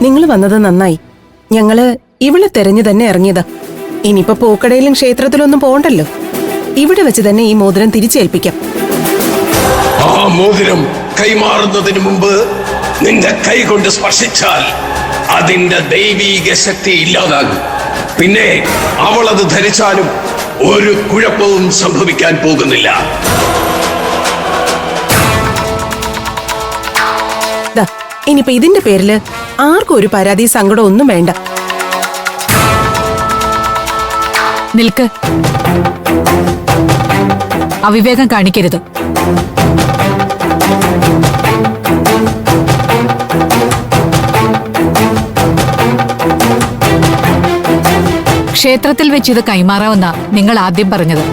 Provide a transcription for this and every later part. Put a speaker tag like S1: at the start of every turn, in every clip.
S1: നിങ്ങൾ വന്നത് നന്നായി. ഞങ്ങള് ഇവളെ തെരഞ്ഞു തന്നെ ഇറങ്ങിയതാ. ഇനിയിപ്പോ പൂക്കടയിലും ക്ഷേത്രത്തിലൊന്നും പോകണ്ടല്ലോ. ഇവിടെ വെച്ച് തന്നെ ഈ മോതിരം തിരിച്ചേൽപ്പിക്കാം.
S2: ആ മോതിരം കൈമാറുന്നതിന് മുമ്പ് നിന്റെ കൈ കൊണ്ട് സ്പർശിച്ചാൽ അതിന്റെ ദൈവീക ശക്തി ഇല്ലാതാകും. പിന്നെ അവൾ അത് ധരിച്ചാലും ഒരു കുഴപ്പവും സംഭവിക്കാൻ പോകുന്നില്ല.
S1: ഇനിയിപ്പോ ഇതിന്റെ പേരില് ആർക്കും ഒരു പരാതി സങ്കടം ഒന്നും വേണ്ട.
S3: നിൽക്ക്, അവിവേകം കാണിക്കരുത്. ക്ഷേത്രത്തിൽ വെച്ച് ഇത് കൈമാറാമെന്ന നിങ്ങൾ ആദ്യം പറഞ്ഞത്.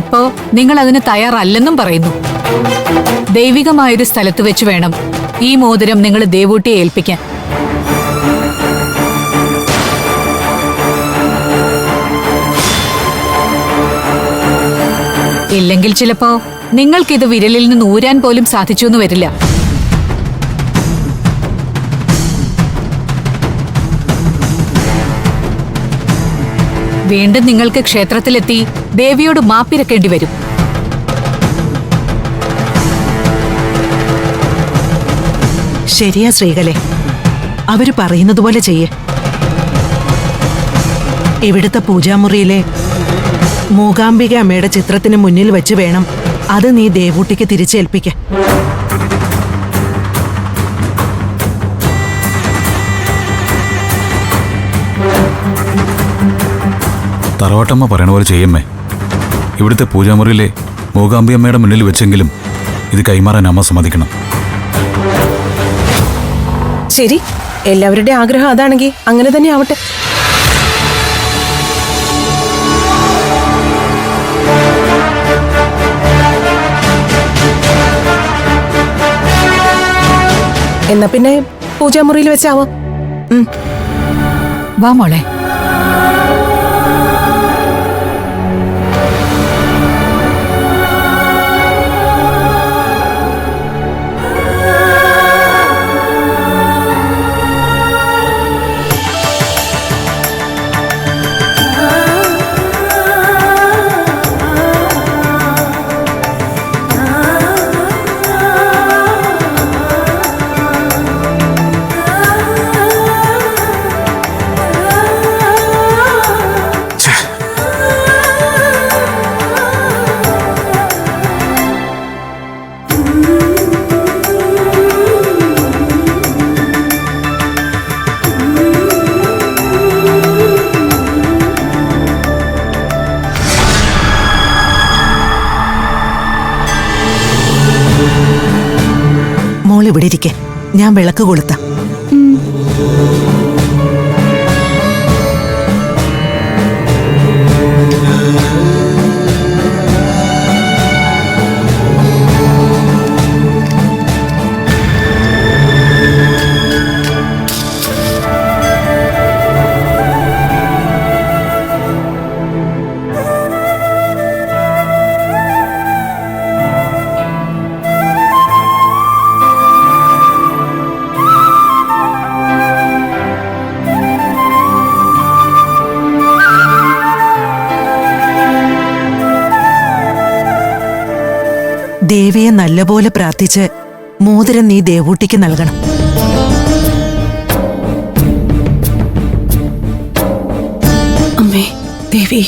S3: ഇപ്പോ നിങ്ങൾ അതിന് തയ്യാറല്ലെന്നും പറയുന്നു. ദൈവികമായൊരു സ്ഥലത്ത് വെച്ച് വേണം ഈ മോതിരം നിങ്ങൾ ദേവൂട്ടിയെ ഏൽപ്പിക്കാൻ. ഇല്ലെങ്കിൽ ചിലപ്പോ നിങ്ങൾക്കിത് വിരലിൽ നിന്ന് ഊരാൻ പോലും സാധിച്ചു എന്ന് വരില്ല. വീണ്ടും നിങ്ങൾക്ക് ക്ഷേത്രത്തിലെത്തി ദേവിയോട് മാപ്പിരക്കേണ്ടി വരും.
S4: ശരിയാ ശ്രീകലേ, അവര് പറയുന്നത് പോലെ ചെയ്യേ. ഇവിടുത്തെ പൂജാമുറിയിലെ മൂകാംബിക അമ്മയുടെ ചിത്രത്തിന് മുന്നിൽ വെച്ച് വേണം അത് നീ ദേവൂട്ടിക്ക് തിരിച്ചേൽപ്പിക്കാൻ.
S5: തറവാട്ടമ്മ പറയണ പോലെ ചെയ്യമ്മേ. ഇവിടുത്തെ പൂജാമുറിയിലെ മൂകാംബിയമ്മയുടെ മുന്നിൽ വെച്ചെങ്കിലും ഇത് കൈമാറാൻ അമ്മ സമ്മതിക്കണം.
S1: ശരി, എല്ലാവരുടെയും ആഗ്രഹം അതാണെങ്കിൽ അങ്ങനെ തന്നെ ആവട്ടെ. എന്നാ പിന്നെ പൂജാമുറിയിൽ വെച്ചാവാം.
S3: വാ മോളെ.
S4: ഇവിടെ ഇരിക്കെ, ഞാൻ വിളക്ക് കൊളുത്താം. ദേവിയെ നല്ലപോലെ പ്രാർത്ഥിച്ച് മോതിരം നീ ദേവൂട്ടിക്ക് നൽകണം.
S1: അമ്മേ ദേവി,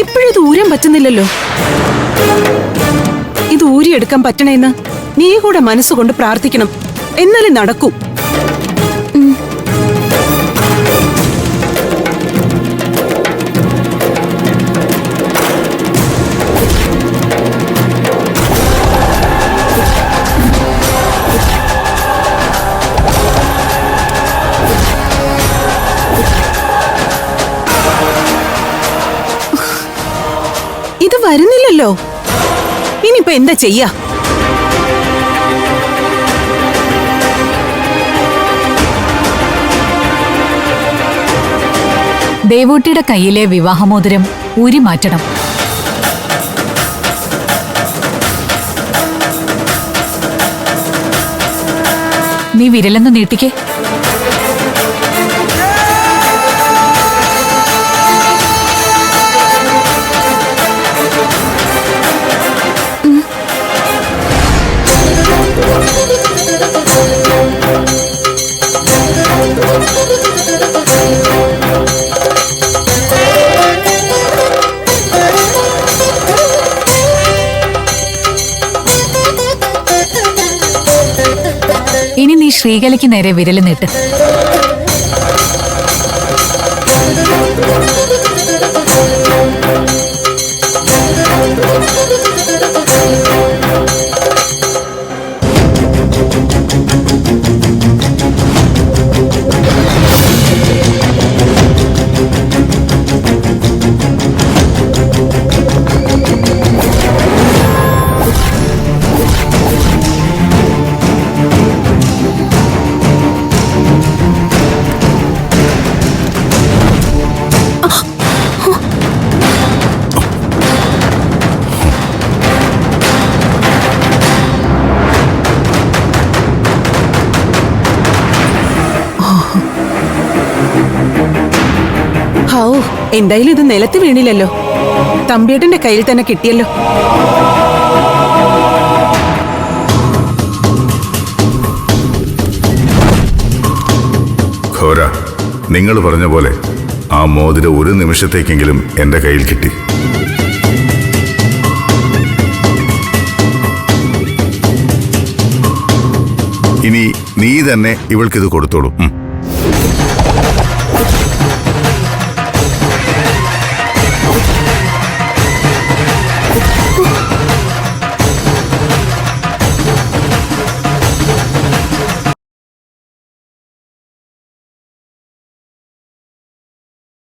S1: ഇപ്പോഴിത് ഊരാൻ പറ്റുന്നില്ലല്ലോ. ഇത് ഊരിയെടുക്കാൻ പറ്റണേന്ന് നീ കൂടെ മനസ്സുകൊണ്ട് പ്രാർത്ഥിക്കണം, എന്നാലേ നടക്കൂ. ഇത് വരുന്നില്ലല്ലോ. ഇനിയിപ്പോ എന്താ ചെയ്യാ?
S3: ദേവൂട്ടിയുടെ കയ്യിലെ വിവാഹമോതിരം ഊരി മാറ്റണം. നീ വിരലൊന്ന് നീട്ടിക്കേ. ഇനി നീ ശ്രീകലയ്ക്ക് നേരെ വിരൽ നീട്ട്.
S1: ഹൗ, എന്തായാലും ഇത് നിലത്ത് വീണില്ലല്ലോ. തമ്പിയേട്ടന്റെ കയ്യിൽ തന്നെ കിട്ടിയല്ലോ.
S6: ഘോര, നിങ്ങൾ പറഞ്ഞ പോലെ ആ മോതിരം ഒരു നിമിഷത്തേക്കെങ്കിലും എന്റെ കയ്യിൽ കിട്ടി. ഇനി നീ തന്നെ ഇവൾക്കിത് കൊടുത്തോളൂ.